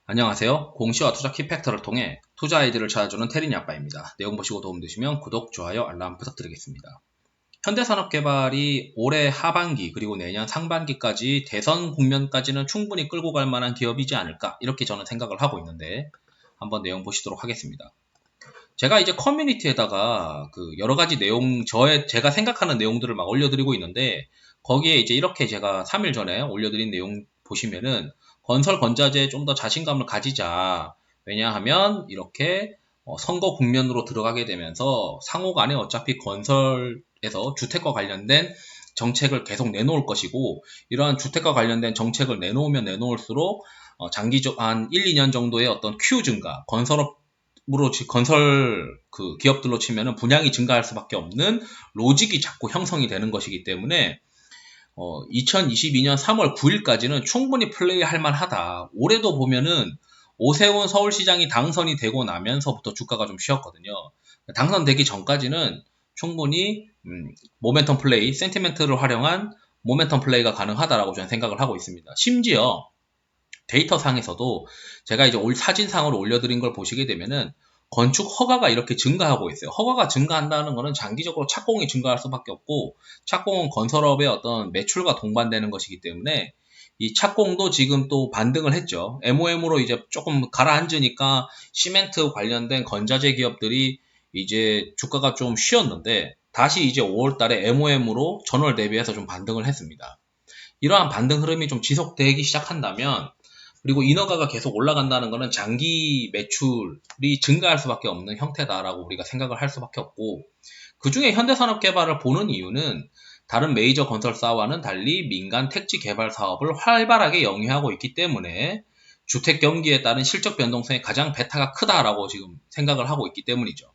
안녕하세요. 공시와 투자 키팩터를 통해 투자 아이디를 찾아주는 테린이 아빠입니다. 내용 보시고 도움되시면 구독, 좋아요, 알람 부탁드리겠습니다. 현대산업개발이 올해 하반기 그리고 내년 상반기까지 대선 국면까지는 충분히 끌고 갈 만한 기업이지 않을까 이렇게 저는 생각을 하고 있는데 한번 내용 보시도록 하겠습니다. 제가 이제 커뮤니티에다가 그 여러 가지 내용 제가 생각하는 내용들을 막 올려드리고 있는데 거기에 이제 이렇게 제가 3일 전에 올려드린 내용 보시면은 건설 건자재에 좀 더 자신감을 가지자. 왜냐하면 이렇게 선거 국면으로 들어가게 되면서 상호 간에 어차피 건설에서 주택과 관련된 정책을 계속 내놓을 것이고 이러한 주택과 관련된 정책을 내놓으면 내놓을수록 장기적 한 1, 2년 정도의 어떤 Q 증가, 건설 그 기업들로 치면은 분양이 증가할 수밖에 없는 로직이 자꾸 형성이 되는 것이기 때문에 2022년 3월 9일까지는 충분히 플레이할 만하다. 올해도 보면은 오세훈 서울시장이 당선이 되고 나면서부터 주가가 좀 쉬었거든요. 당선되기 전까지는 충분히 모멘텀 플레이, 센티멘트를 활용한 모멘텀 플레이가 가능하다라고 저는 생각을 하고 있습니다. 심지어 데이터 상에서도 제가 이제 사진상으로 올려드린 걸 보시게 되면은 건축 허가가 이렇게 증가하고 있어요. 허가가 증가한다는 것은 장기적으로 착공이 증가할 수밖에 없고 착공은 건설업의 어떤 매출과 동반되는 것이기 때문에 이 착공도 지금 또 반등을 했죠. MOM으로 이제 조금 가라앉으니까 시멘트 관련된 건자재 기업들이 이제 주가가 좀 쉬었는데 다시 이제 5월 달에 MOM으로 전월 대비해서 좀 반등을 했습니다. 이러한 반등 흐름이 좀 지속되기 시작한다면 그리고 인허가가 계속 올라간다는 것은 장기 매출이 증가할 수밖에 없는 형태다라고 우리가 생각을 할 수밖에 없고 그 중에 현대산업개발을 보는 이유는 다른 메이저 건설사와는 달리 민간 택지 개발 사업을 활발하게 영위하고 있기 때문에 주택 경기에 따른 실적 변동성이 가장 베타가 크다라고 지금 생각을 하고 있기 때문이죠.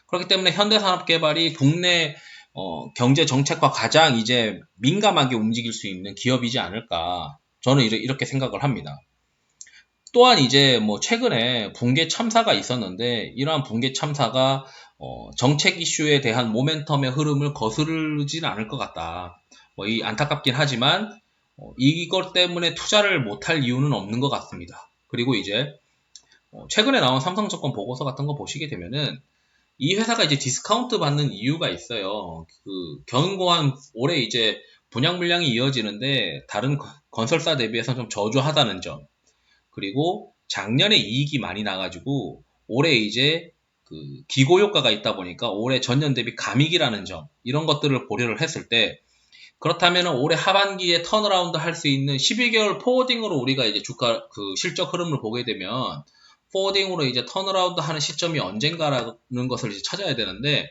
그렇기 때문에 현대산업개발이 국내 경제 정책과 가장 이제 민감하게 움직일 수 있는 기업이지 않을까 저는 이렇게 생각을 합니다. 또한 이제 뭐 최근에 붕괴 참사가 있었는데 이러한 붕괴 참사가 정책 이슈에 대한 모멘텀의 흐름을 거스르진 않을 것 같다. 이 안타깝긴 하지만 이것 때문에 투자를 못할 이유는 없는 것 같습니다. 그리고 이제 최근에 나온 삼성증권 보고서 같은 거 보시게 되면은 이 회사가 이제 디스카운트 받는 이유가 있어요. 그 견고한 올해 이제 분양 물량이 이어지는데 다른 건설사 대비해서 좀 저조하다는 점. 그리고 작년에 이익이 많이 나가지고 올해 이제 그 기고 효과가 있다 보니까 올해 전년 대비 감익이라는 점 이런 것들을 고려를 했을 때 그렇다면 올해 하반기에 턴어라운드 할 수 있는 12개월 포워딩으로 우리가 이제 주가 그 실적 흐름을 보게 되면 포워딩으로 이제 턴어라운드 하는 시점이 언젠가라는 것을 이제 찾아야 되는데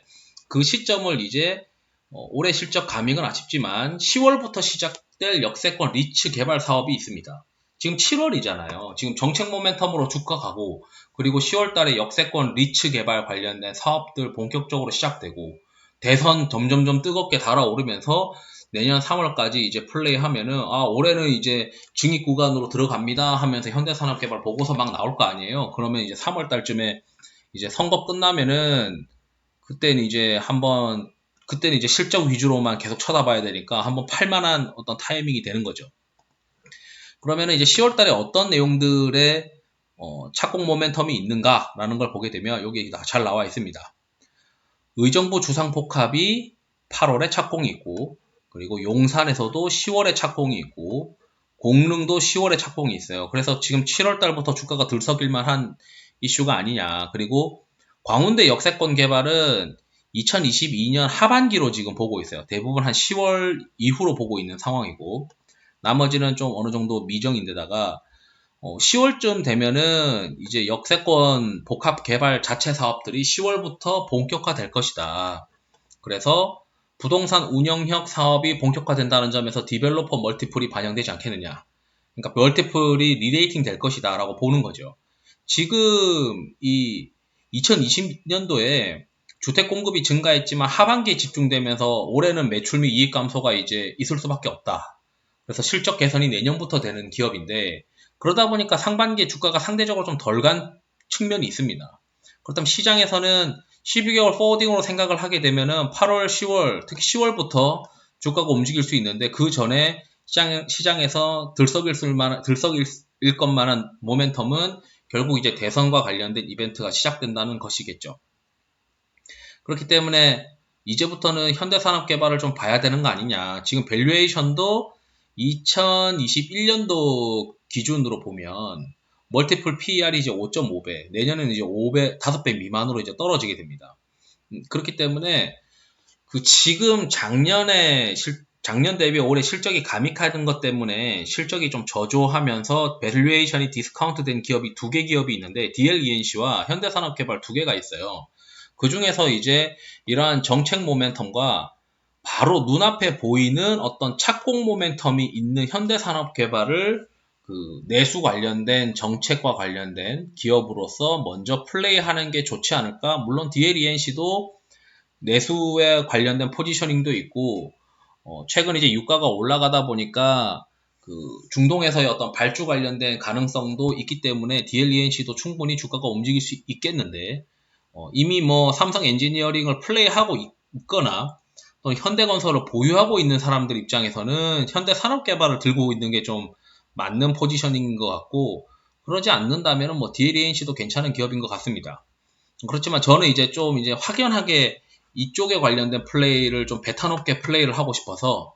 그 시점을 이제 올해 실적 감익은 아쉽지만 10월부터 시작될 역세권 리츠 개발 사업이 있습니다. 지금 7월이잖아요. 지금 정책 모멘텀으로 주가 가고 그리고 10월 달에 역세권 리츠 개발 관련된 사업들 본격적으로 시작되고 대선 점점점 뜨겁게 달아오르면서 내년 3월까지 이제 플레이하면은 올해는 이제 증익 구간으로 들어갑니다 하면서 현대산업개발 보고서 막 나올 거 아니에요. 그러면 이제 3월 달쯤에 이제 선거 끝나면은 그때는 이제 실적 위주로만 계속 쳐다봐야 되니까 한번 팔만한 어떤 타이밍이 되는 거죠. 그러면은 이제 10월 달에 어떤 내용들의 착공 모멘텀이 있는가라는 걸 보게 되면 여기 잘 나와 있습니다. 의정부 주상복합이 8월에 착공이 있고 그리고 용산에서도 10월에 착공이 있고 공릉도 10월에 착공이 있어요. 그래서 지금 7월 달부터 주가가 들썩일만 한 이슈가 아니냐. 그리고 광운대 역세권 개발은 2022년 하반기로 지금 보고 있어요. 대부분 한 10월 이후로 보고 있는 상황이고 나머지는 좀 어느 정도 미정인데다가 10월쯤 되면은 이제 역세권 복합 개발 자체 사업들이 10월부터 본격화될 것이다. 그래서 부동산 운영형 사업이 본격화된다는 점에서 디벨로퍼 멀티플이 반영되지 않겠느냐. 그러니까 멀티플이 리레이팅 될 것이다 라고 보는 거죠. 지금 이 2020년도에 주택 공급이 증가했지만 하반기에 집중되면서 올해는 매출 및 이익 감소가 이제 있을 수밖에 없다. 그래서 실적 개선이 내년부터 되는 기업인데 그러다 보니까 상반기에 주가가 상대적으로 좀 덜 간 측면이 있습니다. 그렇다면 시장에서는 12개월 포워딩으로 생각을 하게 되면은 8월, 10월, 특히 10월부터 주가가 움직일 수 있는데 그 전에 시장에서 들썩일 것만한 모멘텀은 결국 이제 대선과 관련된 이벤트가 시작된다는 것이겠죠. 그렇기 때문에 이제부터는 현대산업개발을 좀 봐야 되는 거 아니냐. 지금 밸류에이션도 2021년도 기준으로 보면 멀티플 PER이 이제 5.5배, 내년에는 이제 5배, 5배 미만으로 이제 떨어지게 됩니다. 그렇기 때문에 그 지금 작년 대비 올해 실적이 가미카된 것 때문에 실적이 좀 저조하면서 밸류에이션이 디스카운트 된 기업이 2개 기업이 있는데 DLENC와 현대산업개발 2개가 있어요. 그 중에서 이제 이러한 정책 모멘텀과 바로 눈앞에 보이는 어떤 착공 모멘텀이 있는 현대산업개발을 그 내수 관련된 정책과 관련된 기업으로서 먼저 플레이하는 게 좋지 않을까? 물론 DLENC도 내수에 관련된 포지셔닝도 있고 최근 이제 유가가 올라가다 보니까 그 중동에서의 어떤 발주 관련된 가능성도 있기 때문에 DLENC도 충분히 주가가 움직일 수 있겠는데 이미 뭐 삼성 엔지니어링을 플레이하고 있거나 또 현대건설을 보유하고 있는 사람들 입장에서는 현대산업개발을 들고 있는 게 좀 맞는 포지셔닝인 것 같고 그러지 않는다면 뭐 DLENC도 괜찮은 기업인 것 같습니다. 그렇지만 저는 이제 좀 이제 확연하게 이쪽에 관련된 플레이를 좀 베타 높게 플레이를 하고 싶어서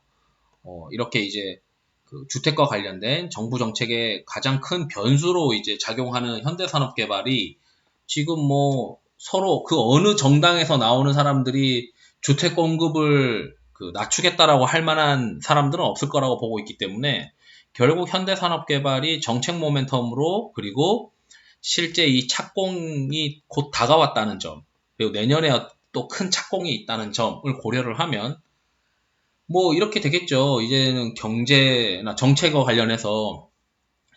이렇게 이제 그 주택과 관련된 정부 정책의 가장 큰 변수로 이제 작용하는 현대산업개발이 지금 뭐 서로 그 어느 정당에서 나오는 사람들이 주택 공급을 그 낮추겠다라고 할 만한 사람들은 없을 거라고 보고 있기 때문에 결국 현대산업개발이 정책 모멘텀으로 그리고 실제 이 착공이 곧 다가왔다는 점 그리고 내년에 또 큰 착공이 있다는 점을 고려를 하면 뭐 이렇게 되겠죠. 이제는 경제나 정책과 관련해서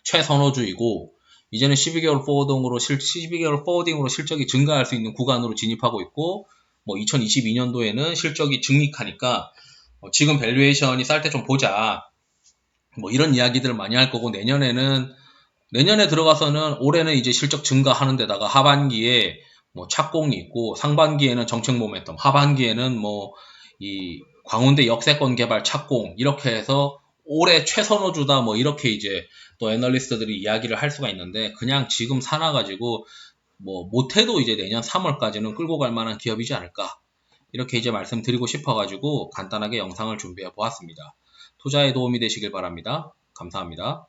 최선호주의고 이제는 12개월 포워딩으로 실적이 증가할 수 있는 구간으로 진입하고 있고 뭐 2022년도에는 실적이 증익하니까 지금 밸류에이션이 쌀 때 좀 보자 뭐 이런 이야기들을 많이 할 거고 내년에 들어가서는 올해는 이제 실적 증가하는 데다가 하반기에 뭐 착공이 있고 상반기에는 정책 모멘텀 하반기에는 뭐 이 광운대 역세권 개발 착공 이렇게 해서 올해 최선호주다 뭐 이렇게 이제 또 애널리스트들이 이야기를 할 수가 있는데 그냥 지금 사놔가지고 뭐 못해도 이제 내년 3월까지는 끌고 갈 만한 기업이지 않을까 이렇게 이제 말씀드리고 싶어가지고 간단하게 영상을 준비해 보았습니다. 투자에 도움이 되시길 바랍니다. 감사합니다.